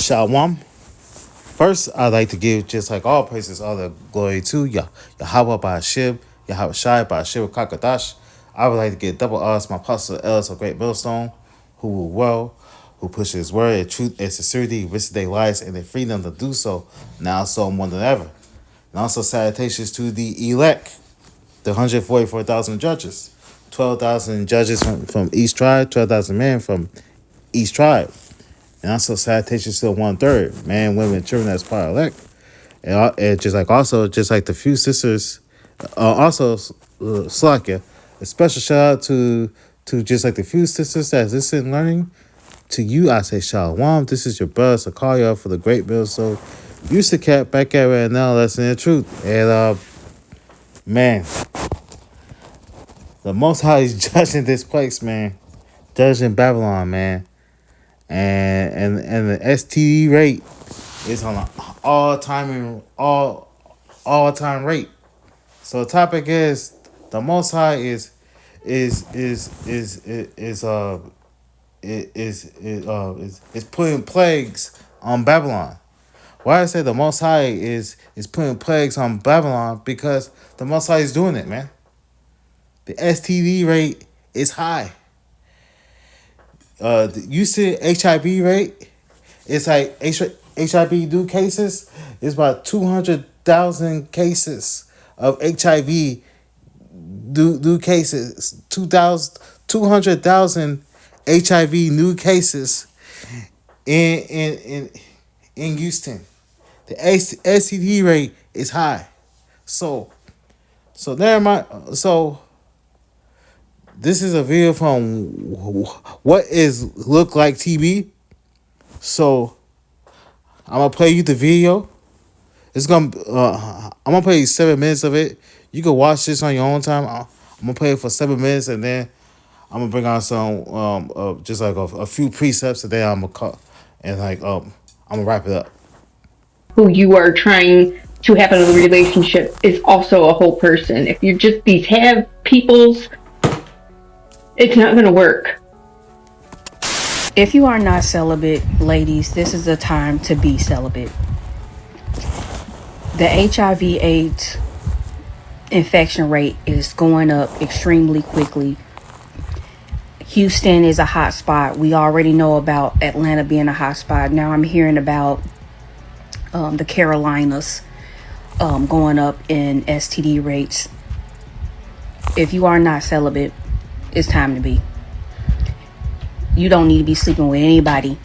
Shalom. First, I'd like to give, just like all praises, all the glory to Yahweh Ba'ashib, Yahweh Shai Ba'ashib Kakadash. I would like to give double honors to my apostle Ellis of Great Millstone, who will well, who pushes his word and truth and sincerity, risks their lives and their freedom to do so, now so more than ever. And also salutations to the elect, the 144,000 judges, 12,000 judges from each tribe, 12,000 men from each tribe. And also salutations to the 1/3, man, women, children that's part elect. And just like the few sisters, Slakia, a special shout out to just like the few sisters that's listening learning. To you, I say shalom. This is your brother Sakaria for the Great Bill. So, used to cat back at right now, listening the truth. And man, the Most High is judging this place, man, judging Babylon, man, and the STD rate is on an all time rate. So the topic is the Most High is putting plagues on Babylon. Why I say the Most High is putting plagues on Babylon? Because the Most High is doing it, man. The STD rate is high. The usage HIV rate, it's like HIV new cases is about 200,000 cases of HIV new cases, 200,000 HIV new cases in Houston. The STD rate is high. So never mind. So this is a video from what is look like TB. So I'm gonna play you the video. I'm gonna play you 7 minutes of it. You can watch this on your own time. I'm gonna play it for 7 minutes, and then I'm gonna bring out some just like a few precepts, and then I'm gonna cut and I'm gonna wrap it up. Who you are trying to have in a relationship is also a whole person. If you're just these have peoples, it's not gonna work. If you are not celibate, ladies, this is the time to be celibate. The HIV/AIDS infection rate is going up extremely quickly. Houston is a hot spot. We already know about Atlanta being a hot spot. Now I'm hearing about the Carolinas going up in STD rates. If you are not celibate, it's time to be. You don't need to be sleeping with anybody,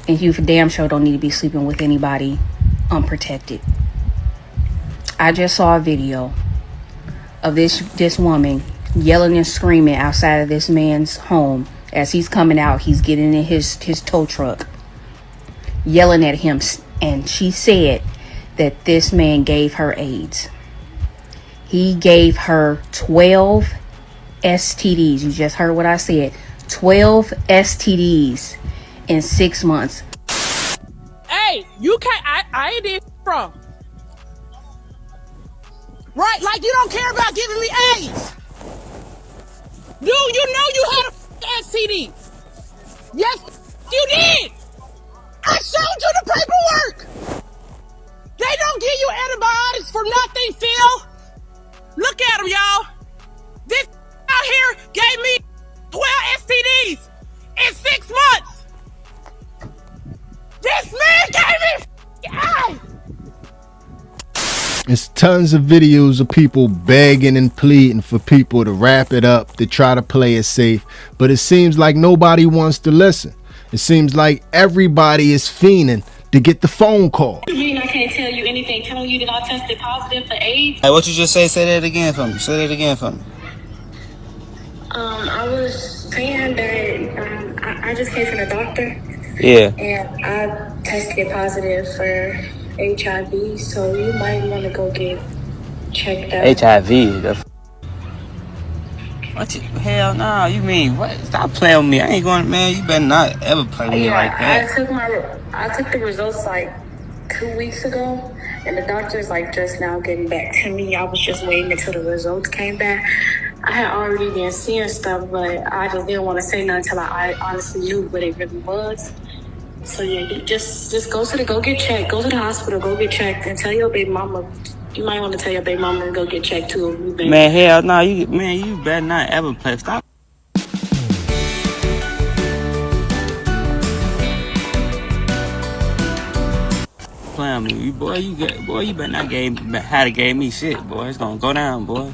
and you for damn sure don't need to be sleeping with anybody unprotected. I just saw a video of this woman yelling and screaming outside of this man's home as he's coming out. He's getting in his tow truck, yelling at him, and she said that this man gave her AIDS. He gave her 12 STDs. You just heard what I said. 12 STDs in 6 months. Hey, you can't. I ain't did from. Right, like you don't care about giving me AIDS. Dude, you know you had a STD. Yes, you did. I showed you the paperwork. They don't give you antibiotics for nothing, Phil. Look at them, y'all. This out here gave me 12 STDs in 6 months. This man gave me AIDS. It's tons of videos of people begging and pleading for people to wrap it up, to try to play it safe. But it seems like nobody wants to listen. It seems like everybody is fiending to get the phone call. You mean I can't tell you anything telling you that I tested positive for AIDS? Hey, what you just say? Say that again for me. Say that again for me. I was saying that I just came from the doctor. Yeah. And I tested positive for HIV, so you might want to go get checked out. HIV? What? Hell no. You mean what? Stop playing with me. I ain't going, man. You better not ever play with me like that. I took the results like 2 weeks ago, and the doctor's like just now getting back to me. I was just waiting until the results came back. I had already been seeing stuff, but I just didn't want to say nothing until I honestly knew what it really was. So yeah, you just go get checked. Go to the hospital, go get checked, and tell your baby mama. You might want to tell your baby mama to go get checked too. Man, hell no, you better not ever play. Stop playing with me, you better not gave me shit, boy. It's gonna go down, boy.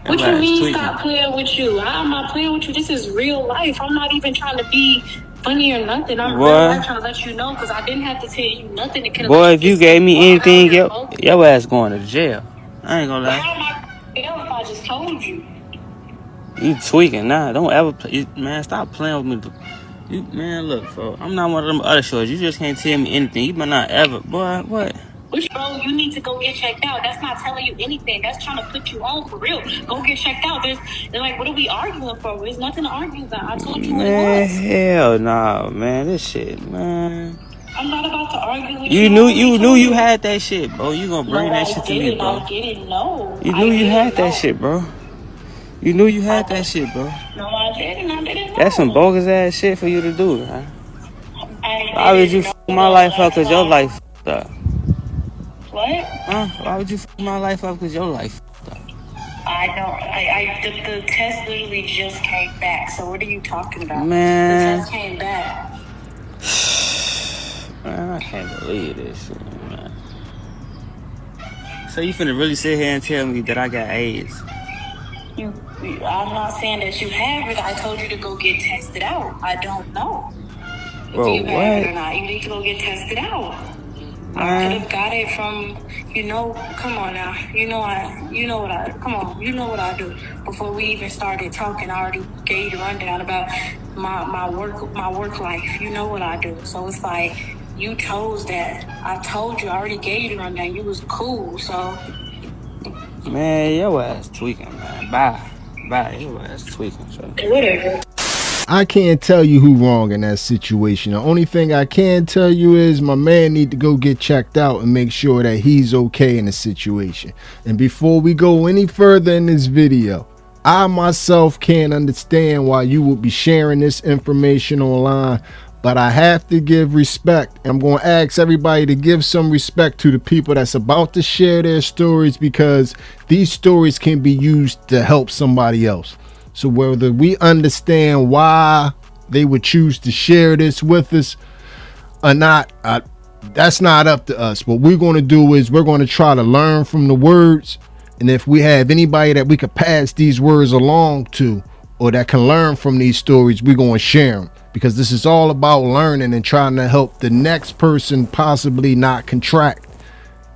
What you mean stop playing with you? I'm not playing with you. This is real life. I'm not even trying to be funny or nothing. I'm really trying to let you know because I didn't have to tell you nothing. Boy, if you gave me anything, your ass going to jail. I ain't gonna lie. How am I going to if I just told you? You tweaking, nah. Don't ever play. Man, stop playing with me. Man, look, bro. I'm not one of them other shorts. You just can't tell me anything. You better not ever. Boy, what? Bro, you need to go get checked out. That's not telling you anything. That's trying to put you on for real. Go get checked out. They're like, what are we arguing for? There's nothing to argue about. I told you what it was. Hell nah, man. This shit, man. I'm not about to argue with you. You knew you had that shit, bro. You gonna bring that shit to me, bro. I didn't know. You knew you had that shit, bro. You knew you had that shit, bro. No, I didn't know. That's some bogus ass shit for you to do, huh? Why would you fuck my life up because your life fucked up? What? Huh? Why would you fuck my life up because your life fucked up? I don't. The test literally just came back. So what are you talking about? Man. The test came back. Man, I can't believe this shit, man. So you finna really sit here and tell me that I got AIDS? I'm not saying that you have it. I told you to go get tested out. I don't know Bro, if you have it or not. You need to go get tested out. I could have got it from, come on now. You know what I do. Before we even started talking, I already gave you the rundown about my work life. You know what I do. So it's like, you chose that. I told you, I already gave you the rundown. You was cool, so. Man, your ass tweaking, man. Bye. Your ass tweaking, so. Whatever. I can't tell you who wrong in that situation. The only thing I can tell you is my man need to go get checked out and make sure that he's okay in the situation. And before we go any further in this video, I myself can't understand why you would be sharing this information online, but I have to give respect. I'm going to ask everybody to give some respect to the people that's about to share their stories, because these stories can be used to help somebody else. So whether we understand why they would choose to share this with us or not, that's not up to us. What we're going to do is we're going to try to learn from the words. And if we have anybody that we could pass these words along to, or that can learn from these stories, we're going to share them. Because this is all about learning and trying to help the next person possibly not contract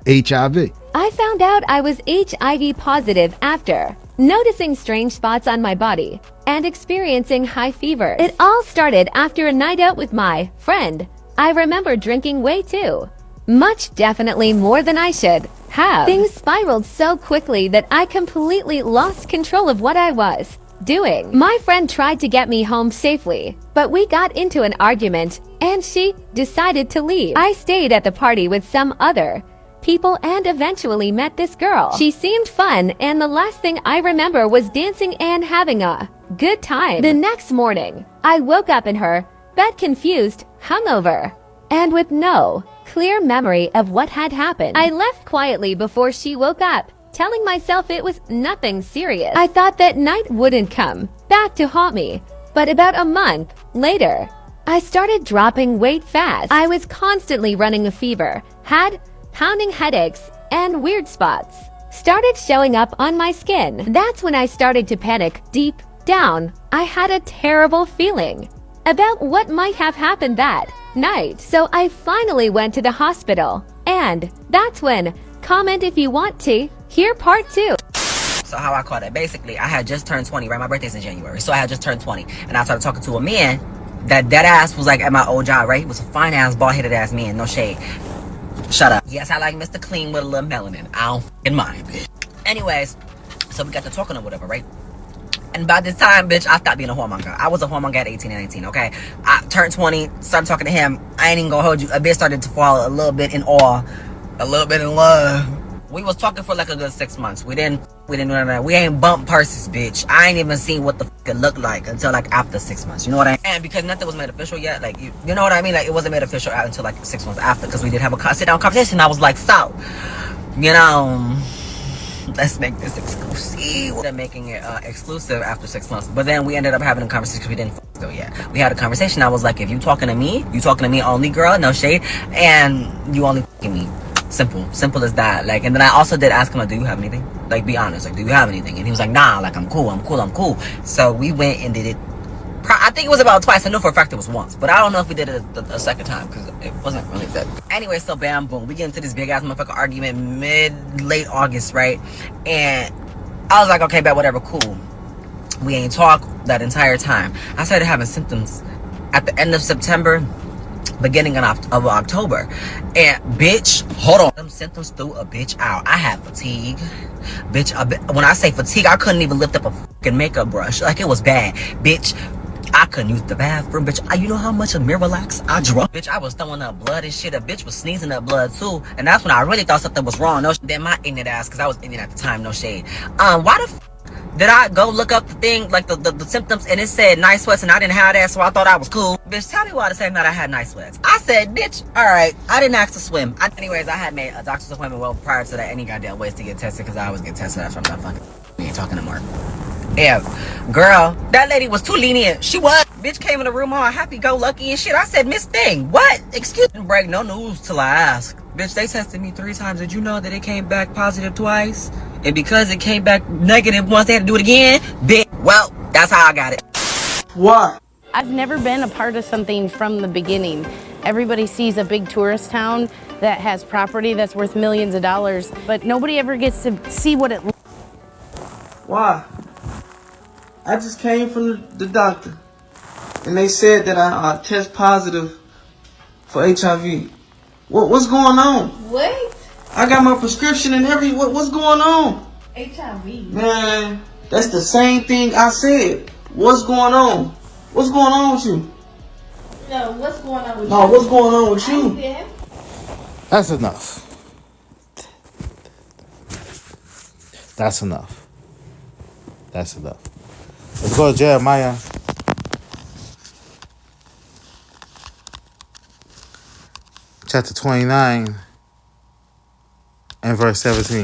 HIV. I found out I was HIV positive after noticing strange spots on my body and experiencing high fever. It all started after a night out with my friend. I remember drinking way too much, definitely more than I should have. Things spiraled so quickly that I completely lost control of what I was doing. My friend tried to get me home safely, but we got into an argument and she decided to leave. I stayed at the party with some other people and eventually met this girl. She seemed fun, and the last thing I remember was dancing and having a good time. The next morning, I woke up in her bed confused, hungover, and with no clear memory of what had happened. I left quietly before she woke up, telling myself it was nothing serious. I thought that night wouldn't come back to haunt me, but about a month later, I started dropping weight fast. I was constantly running a fever, had pounding headaches, and weird spots started showing up on my skin. That's when I started to panic. Deep down, I had a terrible feeling about what might have happened that night. So I finally went to the hospital, and that's when, comment if you want to hear part 2. So how I caught it, basically, I had just turned 20, right? My birthday's in January, so I had just turned 20, and I started talking to a man that ass was like at my old job, right? He was a fine ass, bald headed ass man, no shade. Shut up. Yes, I like Mr. Clean with a little melanin. I don't f***ing mind, bitch. Anyways, so we got to talking or whatever, right? And by this time, bitch, I stopped being a whoremonger. I was a whoremonger at 18 and 19, okay? I turned 20, started talking to him. I ain't even gonna hold you. A bitch started to fall a little bit in awe, a little bit in love We was talking for like a good 6 months. We didn't do none of that. We ain't bump purses, bitch. I ain't even seen what the fuck it looked like until like after 6 months. You know what I mean? And because nothing was made official yet, like you know what I mean? Like it wasn't made official until like 6 months after, because we did have a sit down conversation. I was like, so, you know, let's make this exclusive. They're making it exclusive after 6 months. But then we ended up having a conversation because we didn't go yet. We had a conversation. I was like, if you talking to me only, girl, no shade, and you only fucking me. Simple as that. Like, and then I also did ask him, like, do you have anything? Like, be honest, like, do you have anything? And he was like, nah, like, I'm cool. So we went and did it. I think it was about twice. I know for a fact it was once, but I don't know if we did it a second time because it wasn't really that. Anyway, so bam, boom, we get into this big ass motherfucker argument late August, right? And I was like, okay, bet, whatever, cool. We ain't talk that entire time. I started having symptoms at the end of September, beginning of October. And bitch, hold on, them symptoms threw a bitch out. I had fatigue, bitch. When I say fatigue, I couldn't even lift up a fucking makeup brush. Like, it was bad, bitch. I couldn't use the bathroom, bitch. You know how much of Miralax I drunk? Bitch, I was throwing up blood and shit. A bitch was sneezing up blood too. And that's when I really thought something was wrong. No, then my ignorant ass, because I was ignorant at the time, no shade. Why the did I go look up the thing, like the symptoms, and it said night sweats, and I didn't have that, so I thought I was cool? Bitch, tell me why the same night I had night sweats. I said, bitch, alright, I didn't ask to swim. Anyways, I had made a doctor's appointment well prior to that, any goddamn ways to get tested, because I always get tested after I'm not fucking. We ain't talking no more. Yeah, girl, that lady was too lenient. She was. Bitch came in the room all happy-go-lucky and shit. I said, Miss Thing, what? Excuse me, break no news till I ask. Bitch, they tested me 3 times. Did you know that it came back positive twice? And because it came back negative once, they had to do it again? Bitch, well, that's how I got it. Why? I've never been a part of something from the beginning. Everybody sees a big tourist town that has property that's worth millions of dollars, but nobody ever gets to see what it looks like. Why? I just came from the doctor, and they said that I test positive for HIV. What's going on? What? I got my prescription and what's going on? HIV? Man, that's the same thing I said. What's going on? What's going on with you? No, what's going on with you? No, what's going on with you? That's enough. That's enough. That's enough. Let's go to Jeremiah. Chapter 29 and verse 17.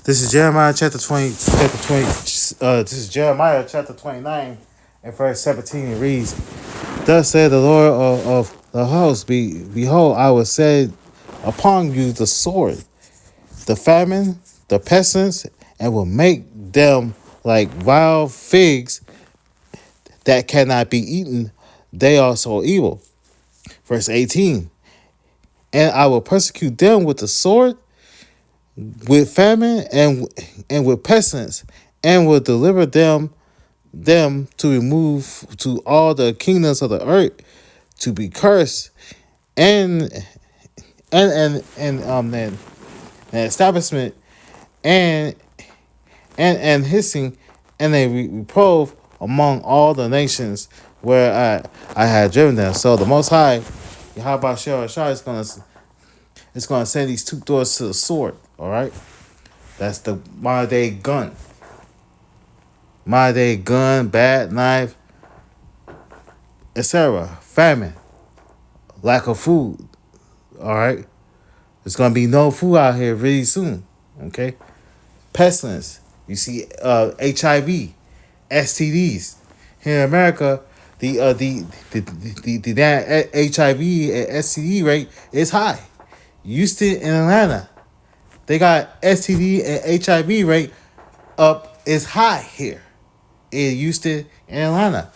This is Jeremiah chapter 29 and verse 17. It reads, thus said the Lord of the host, behold, I will set upon you the sword, the famine, the pestilence, and will make them like wild figs that cannot be eaten. They are so evil. Verse 18. And I will persecute them with the sword, with famine, and with pestilence, and will deliver them to remove to all the kingdoms of the earth, to be cursed, and establishment, and hissing, and a reprove among all the nations where I had driven them. So the Most High, Yahweh Shah, is gonna send these 2 doors to the sword. All right, that's the modern day gun. Modern day gun, bat, knife, etc. Famine, lack of food. All right, there's gonna be no food out here really soon. Okay, pestilence. You see, HIV, STDs here in America. The HIV and STD rate is high. Houston and Atlanta, they got STD and HIV rate up is high here in Houston and Atlanta.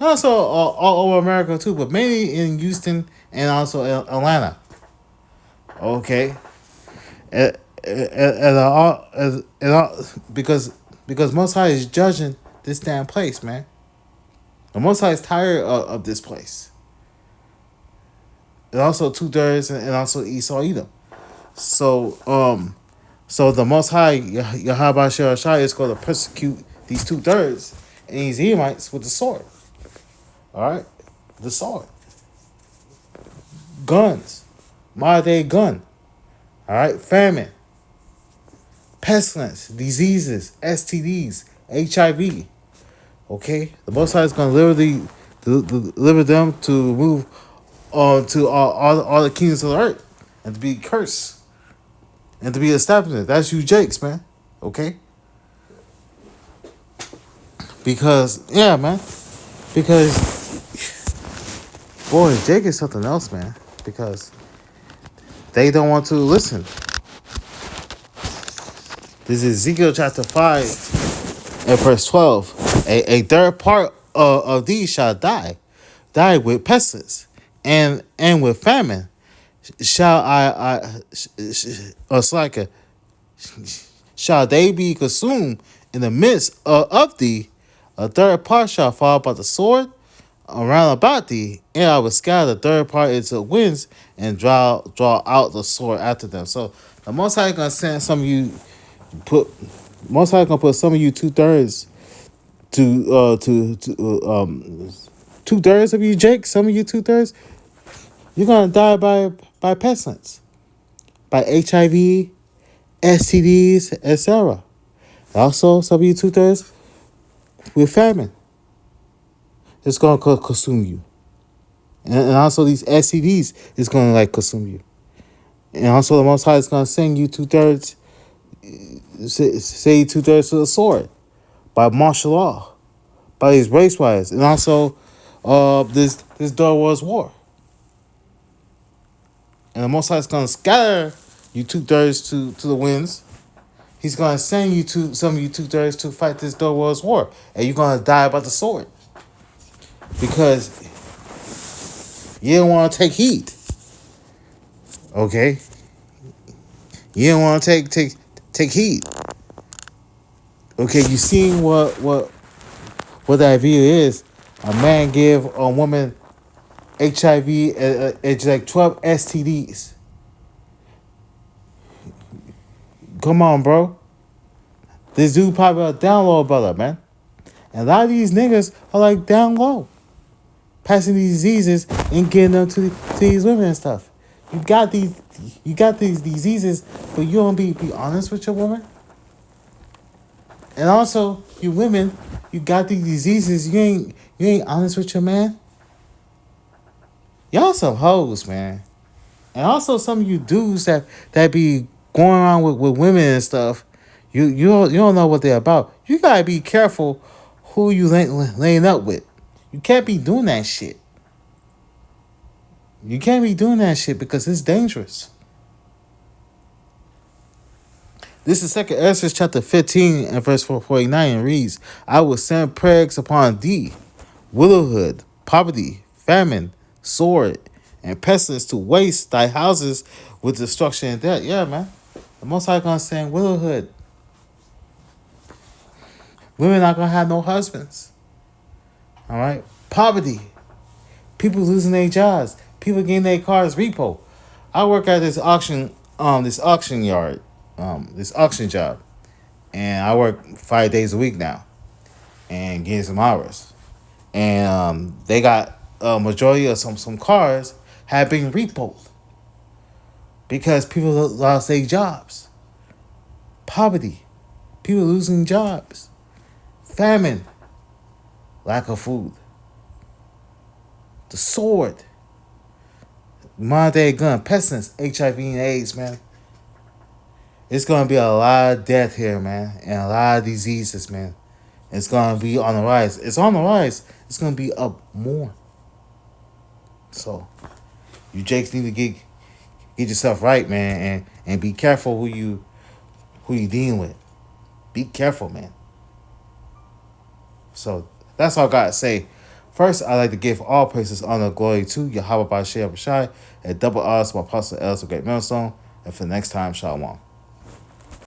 Also all over America too, but mainly in Houston and also Atlanta. Okay, because Most High is judging this damn place, man. The Most High is tired of this place. And also 2/3 and also Esau Edom. So the Most High Yahweh Shai is going to persecute these 2/3 and these Edomites with the sword. All right, the sword, guns, modern day gun. All right, famine, pestilence, diseases, STDs, HIV. Okay, the Most High is going to deliver them to move on to all the kingdoms of the earth and to be cursed and to be established. That's you, Jakes, man. Okay, because yeah, man. Because boy, Jake is something else, man. Because they don't want to listen. This is Ezekiel chapter 5 and verse 12. A third part of these shall die with pestilence and with famine. Shall shall they be consumed in the midst of thee? A third part shall fall by the sword around about thee, and I will scatter the third part into winds and draw out the sword after them. So the Most High gonna send some of you Most High gonna put some of you 2/3 to 2/3 of you, Jake. Some of you 2/3, you're gonna die by pestilence, by HIV, STDs, etc. Also, some of you 2/3 with famine. It's gonna consume you, and also these STDs is gonna like consume you, and also the Most High is gonna send you 2/3, say 2/3 to the sword, by martial law, by these race riots, and also this Dark Wars war, and the Most High is gonna scatter you 2/3 to the winds. He's gonna send you to some of you 2/3 to fight this Dark Wars war, and you're gonna die by the sword. Because you don't want to take heat. Okay? You don't want to take heat. Okay, you seen what that video is. A man give a woman HIV, it's like 12 STDs. Come on, bro. This dude probably a down low brother, man. And a lot of these niggas are like down low, passing these diseases and getting them to these women and stuff. You got these diseases, but you don't be honest with your woman. And also, you women, you got these diseases, you ain't honest with your man. Y'all some hoes, man. And also some of you dudes that be going around with women and stuff, you don't know what they're about. You gotta be careful who you laying up with. You can't be doing that shit. You can't be doing that shit because it's dangerous. This is 2 Ezra chapter 15 and verse 49 and reads, I will send plagues upon thee, widowhood, poverty, famine, sword, and pestilence to waste thy houses with destruction and death. Yeah, man. The Most High gonna send widowhood. Women not gonna have no husbands. All right? Poverty. People losing their jobs. People getting their cars repo. I work at this auction yard, this auction job, and I work 5 days a week now, and getting some hours. And they got a majority of some cars have been repoed because people lost their jobs. Poverty, people losing jobs, famine, lack of food, the sword, modern day gun, pestilence, HIV and AIDS, man. It's gonna be a lot of death here, man, and a lot of diseases, man. It's gonna be on the rise. It's on the rise. It's gonna be up more. So, you Jakes need to get yourself right, man, and be careful who you dealing with. Be careful, man. So that's all I gotta say. First, I'd like to give all praises, honor, glory to Yahweh Bashir Bashai, and double honors to my apostle Elder Great Millstone. And for the next time, Shalom.